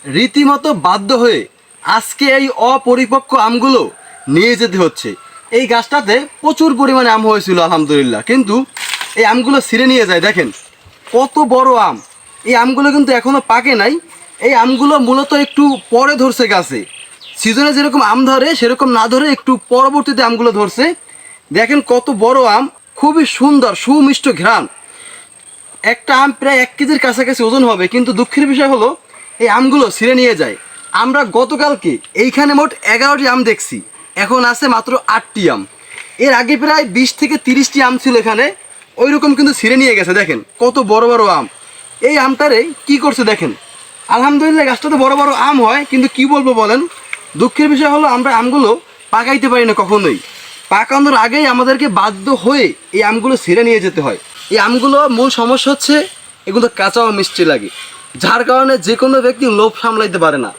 রীতিমতো বাধ্য হয়ে আজকে এই অপরিপক্ক আমগুলো নিয়ে যেতে হচ্ছে। এই গাছটাতে প্রচুর পরিমাণে আম হয়েছিল আলহামদুলিল্লাহ, কিন্তু এই আমগুলো ছিঁড়ে নিয়ে যায়। দেখেন কত বড় আম। এই আমগুলো কিন্তু এখনও পাকে নাই। এই আমগুলো মূলত একটু পরে ধরছে গাছে। সিজনে যেরকম আম ধরে সেরকম না ধরে একটু পরবর্তীতে আমগুলো ধরছে। দেখেন কত বড় আম, খুবই সুন্দর সুমিষ্ট ঘ্রাণ। একটা আম প্রায় 1 কেজির কাছাকাছি ওজন হবে, কিন্তু দুঃখের বিষয় হলো এই আমগুলো ছিঁড়ে নিয়ে যায়। আমরা গতকালকে এইখানে মোট 11টি আম দেখছি, এখন আছে মাত্র 8টি আম। এর আগে প্রায় 20 থেকে 30টি আম ছিল এখানে, ওই রকম কিন্তু ছিঁড়ে নিয়ে গেছে। দেখেন কত বড় বড় আম। এই আমটারে কি করছে দেখেন। আলহামদুলিল্লাহ গাছটাতে বড় বড় আম হয়, কিন্তু কি বলবো বলেন, দুঃখের বিষয় হলো আমরা আমগুলো পাকাইতে পারি না কখনোই। পাকানোর আগেই আমাদেরকে বাধ্য হয়ে এই আমগুলো ছিঁড়ে নিয়ে যেতে হয়। এই আমগুলো মূল সমস্যা হচ্ছে এগুলো কাঁচা ও মিষ্টি লাগে, যার কারণে যে কোনো ব্যক্তি লোভ সামলাইতে পারে না।